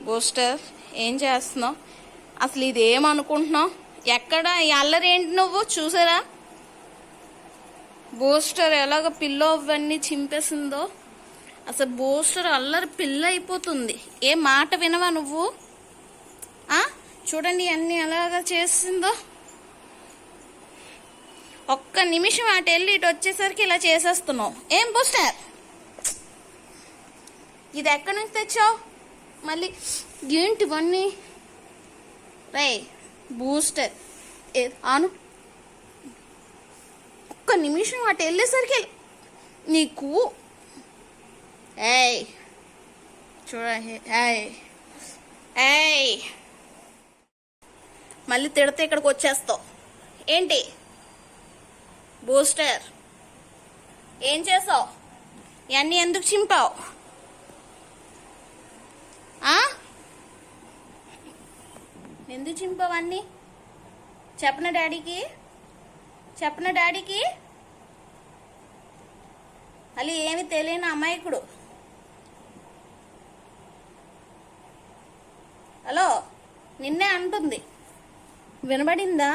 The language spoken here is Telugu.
బూస్టర్ ఏం చేస్తున్నావు? అసలు ఇది ఏమనుకుంటున్నావు? ఎక్కడ ఈ అల్లరి ఏంటి నువ్వు చూసారా? బూస్టర్ ఎలాగ పిల్లో అవన్నీ చింపేసిందో. అసలు బూస్టర్ అల్లరి పిల్ల అయిపోతుంది. ఏ మాట వినవా నువ్వు? చూడండి అన్నీ ఎలాగ చేసిందో. ఒక్క నిమిషం అటు వెళ్ళి ఇటు వచ్చేసరికి ఇలా చేసేస్తున్నావు. ఏం బూస్టర్, ఇది ఎక్కడి నుంచి తెచ్చావు? మళ్ళీ ఏంటివన్నీ? రే బూస్టర్ అను, ఒక్క నిమిషం అటు వెళ్ళేసరికి నీకు ఏయ్ చూడ ఏయ్ మళ్ళీ తిడితే ఇక్కడికి వచ్చేస్తావు ఏంటి? బూస్టర్ ఏం చేసావు? ఇవన్నీ ఎందుకు చింపావు? ఎందుకు చింపావు అన్నీ? చెప్పనా డాడీకి? మళ్ళీ ఏమి తెలియని అమాయకుడు. హలో, నిన్నే అంటుంది. వినబడిందా?